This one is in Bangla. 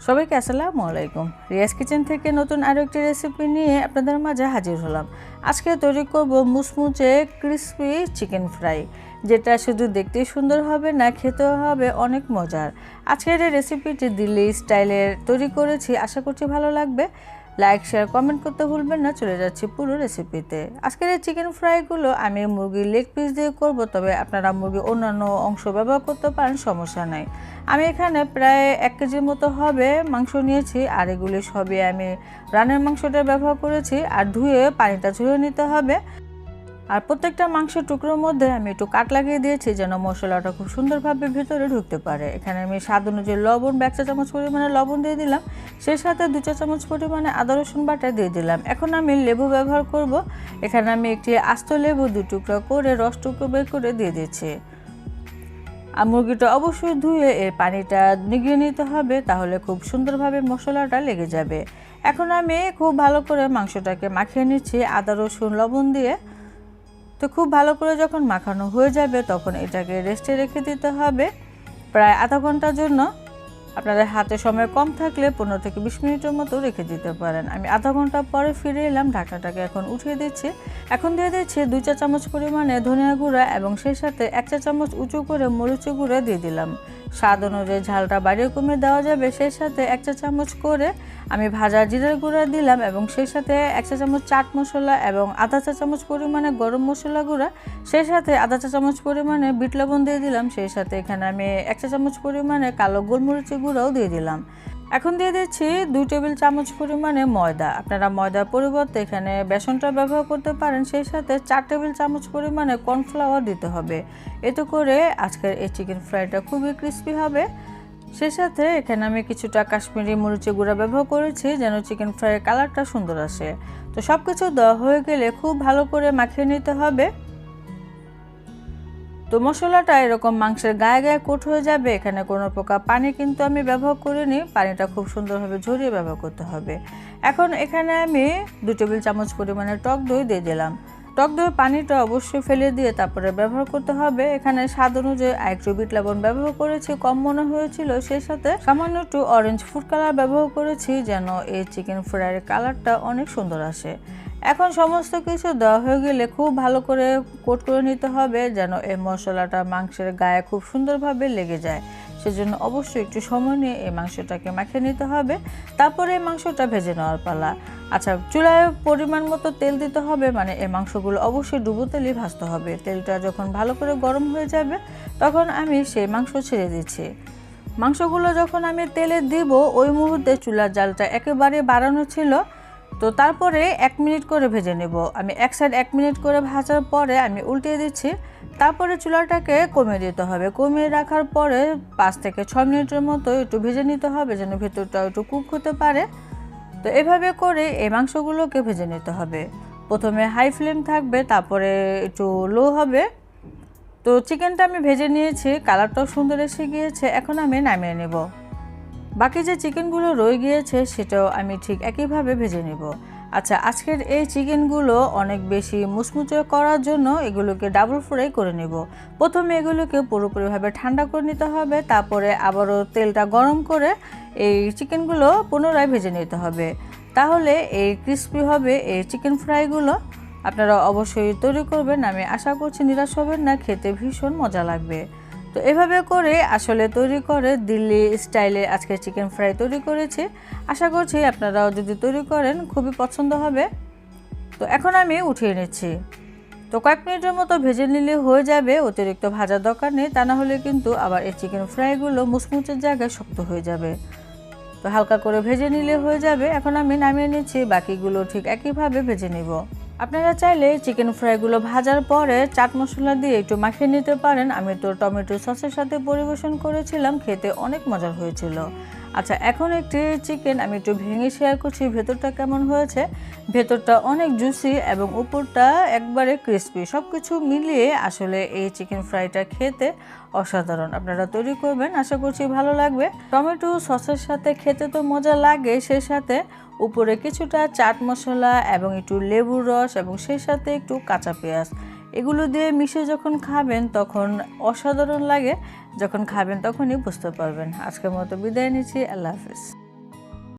সবাইকে আসসালামু আলাইকুম। রিয়াজ কিচেন থেকে নতুন আরও একটি রেসিপি নিয়ে আপনাদের মাঝে হাজির হলাম। আজকে তৈরি করব মুচমুচে ক্রিসপি চিকেন ফ্রাই, যেটা শুধু দেখতেই সুন্দর হবে না, খেতেও হবে অনেক মজার। আজকের এই রেসিপিটি দিল্লি স্টাইলের তৈরি করেছি, আশা করছি ভালো লাগবে। লাইক শেয়ার কমেন্ট করতে ভুলবেন না। চলে যাচ্ছি পুরো রেসিপিতে। আজকের এই চিকেন ফ্রাইগুলো আমি মুরগির লেগ পিস দিয়ে করব, তবে আপনারা মুরগির অন্যান্য অংশ ব্যবহার করতে পারেন, সমস্যা নাই। আমি এখানে প্রায় 1 কেজির মতো হবে মাংস নিয়েছি, আর এগুলি সবই আমি রানের মাংসটা ব্যবহার করেছি। আর ধুয়ে পানিটা ঝরিয়ে নিতে হবে। আর প্রত্যেকটা মাংসের টুকরোর মধ্যে আমি একটু কাট লাগিয়ে দিয়েছি, যেন মশলাটা খুব সুন্দরভাবে ভিতরে ঢুকতে পারে। এখানে আমি স্বাদ অনুযায়ী লবণ 1 চা চামচ পরিমাণে লবণ দিয়ে দিলাম, সেই সাথে 2 চা চামচ পরিমাণে আদা রসুন বাটা দিয়ে দিলাম। এখন আমি লেবু ব্যবহার করব। এখানে আমি একটি আস্ত লেবু 2 টুকরা করে রসটুকু বের করে দিয়ে দিচ্ছি। আর মুরগিটা অবশ্যই ধুয়ে এর পানিটা নিগড়িয়ে নিতে হবে, তাহলে খুব সুন্দরভাবে মশলাটা লেগে যাবে। এখন আমি খুব ভালো করে মাংসটাকে মাখিয়ে নিচ্ছি আদা রসুন লবণ দিয়ে। তো খুব ভালো করে যখন মাখানো হয়ে যাবে, তখন এটাকে রেস্টে রেখে দিতে হবে প্রায় আধা ঘন্টার জন্য। আপনাদের হাতে সময় কম থাকলে 15 থেকে 20 মিনিটের মতো রেখে দিতে পারেন। আমি আধা ঘন্টা পরে ফিরে এলাম, ঢাকনাটাকে এখন উঠিয়ে দিচ্ছি। এখন দিয়ে দিচ্ছি 2 চা চামচ পরিমাণে ধনিয়া গুঁড়া এবং সেই সাথে 1 চা চামচ উঁচু করে মরিচের গুঁড়া দিয়ে দিলাম। স্বাদ অনুযায়ী ঝালটা বাড়িয়ে কমিয়ে দেওয়া যাবে। সেই সাথে 1 চা চামচ করে আমি ভাজা জিরার গুঁড়া দিলাম এবং সেই সাথে 1 চা চামচ চাট মশলা এবং আধা চা চামচ পরিমাণে গরম মশলা গুঁড়া, সেই সাথে আধা চা চামচ পরিমাণে বিট লবণ দিয়ে দিলাম। সেই সাথে এখানে আমি 1 চা চামচ পরিমাণে কালো গোলমরিচের গুঁড়াও দিয়ে দিলাম। এখন দিয়ে দিচ্ছি 2 টেবিল চামচ পরিমাণে ময়দা। আপনারা ময়দার পরিবর্তে এখানে বেসনটা ব্যবহার করতে পারেন। সেই সাথে 4 টেবিল চামচ পরিমাণে কর্নফ্লাওয়ার দিতে হবে। এতে করে আজকের এই চিকেন ফ্রাইটা খুবই ক্রিস্পি হবে। সেই সাথে এখানে আমি কিছুটা কাশ্মীরি মরিচের গুঁড়া ব্যবহার করেছি, যেন চিকেন ফ্রাইয়ের কালারটা সুন্দর আসে। তো সব কিছু দেওয়া হয়ে গেলে খুব ভালো করে মাখিয়ে নিতে হবে। তো মশলাটা এরকম মাংসের গায়ে গায়ে কোট হয়ে যাবে। এখানে কোনো প্রকার পানি কিন্তু আমি ব্যবহার করিনি, পানিটা খুব সুন্দরভাবে ঝরিয়ে ব্যবহার করতে হবে। এখন এখানে আমি 2 টেবিল চামচ পরিমাণে টক দই দিয়ে দিলাম। টক দইয়ের পানিটা অবশ্যই ফেলে দিয়ে তারপরে ব্যবহার করতে হবে। এখানে স্বাদ অনুযায়ী একটু বিট লবণ ব্যবহার করেছি, কম মনে হয়েছিল। সেই সাথে সামান্য একটু অরেঞ্জ ফুড কালার ব্যবহার করেছি, যেন এই চিকেন ফ্রাইয়ের কালারটা অনেক সুন্দর আসে। এখন সমস্ত কিছু দেওয়া হয়ে গেলে খুব ভালো করে কোট করে নিতে হবে, যেন এই মশলাটা মাংসের গায়ে খুব সুন্দরভাবে লেগে যায়। সেজন্য অবশ্যই একটু সময় নিয়ে এই মাংসটাকে মাখিয়ে নিতে হবে। তারপরে এই মাংসটা ভেজে নেওয়ার পালা। আচ্ছা, চুলায় পরিমাণ মতো তেল দিতে হবে, মানে এই মাংসগুলো অবশ্যই ডুবো তেলেই ভাজতে হবে। তেলটা যখন ভালো করে গরম হয়ে যাবে, তখন আমি সেই মাংস ছেড়ে দিচ্ছি। মাংসগুলো যখন আমি তেলে দিব, ওই মুহূর্তে চুলার জালটা একেবারে বাড়ানো ছিল। তো তারপরে 1 মিনিট করে ভেজে নেব। আমি এক সাইড 1 মিনিট করে ভাজার পরে আমি উল্টিয়ে দিচ্ছি। তারপরে চুলাটাকে কমিয়ে দিতে হবে। কমিয়ে রাখার পরে 5 থেকে 6 মিনিটের মতো একটু ভেজে নিতে হবে, যেন ভেতরটা একটু কুক হতে পারে। তো এভাবে করে এই মাংসগুলোকে ভেজে নিতে হবে। প্রথমে হাই ফ্লেম থাকবে, তারপরে একটু লো হবে। তো চিকেনটা আমি ভেজে নিয়েছি, কালারটাও সুন্দর এসে গিয়েছে। এখন আমি নামিয়ে নেব। বাকি যে চিকেনগুলো রয়ে গিয়েছে সেটাও আমি ঠিক একইভাবে ভেজে নেব। আচ্ছা, আজকের এই চিকেনগুলো অনেক বেশি মুচমুচে করার জন্য এগুলোকে ডাবল ফ্রাই করে নেব। প্রথমে এগুলোকে পুরোপুরিভাবে ঠান্ডা করে নিতে হবে, তারপরে আবারও তেলটা গরম করে এই চিকেনগুলো পুনরায় ভেজে নিতে হবে। তাহলে এই ক্রিস্পি হবে এই চিকেন ফ্রাইগুলো। আপনারা অবশ্যই তৈরি করবেন, আমি আশা করছি নিরাশ হবেন না, খেতে ভীষণ মজা লাগবে। তো এভাবে করে আসলে তৈরি করে দিল্লি স্টাইলে আজকে চিকেন ফ্রাই তৈরি করেছি। আশা করছি আপনারাও যদি তৈরি করেন খুবই পছন্দ হবে। তো এখন আমি উঠিয়ে নিচ্ছি। তো কয়েক মিনিটের মতো ভেজে নিলে হয়ে যাবে, অতিরিক্ত ভাজার দরকার নেই, তা না হলে কিন্তু আবার এই চিকেন ফ্রাইগুলো মুচমুচের জায়গায় শক্ত হয়ে যাবে। তো হালকা করে ভেজে নিলে হয়ে যাবে। এখন আমি নামিয়ে নিচ্ছি, বাকিগুলো ঠিক একইভাবে ভেজে নিব। আপনারা চাইলে চিকেন ফ্রাইগুলো ভাজার পরে চাট মশলা দিয়ে একটু মাখিয়ে নিতে পারেন। আমি তো টমেটো সসের সাথে পরিবেশন করেছিলাম, খেতে অনেক মজার হয়েছিল। আচ্ছা, এখন একটি চিকেন আমি একটু ভেঙে শেয়ার করছি ভেতরটা কেমন হয়েছে। ভেতরটা অনেক জুসি এবং উপরটা একবারে ক্রিস্পি। সব কিছু মিলিয়ে আসলে এই চিকেন ফ্রাইটা খেতে অসাধারণ। আপনারা তৈরি করবেন, আশা করছি ভালো লাগবে। টমেটো সসের সাথে খেতে তো মজা লাগে, সেই সাথে উপরে কিছুটা চাট মশলা এবং একটু লেবুর রস এবং সেই সাথে একটু কাঁচা পেঁয়াজ, এগুলো দিয়ে মিশে যখন খাবেন তখন অসাধারণ লাগে। যখন খাবেন তখনই বুঝতে পারবেন। আজকের মতো বিদায় নিচ্ছি, আল্লাহ হাফেজ।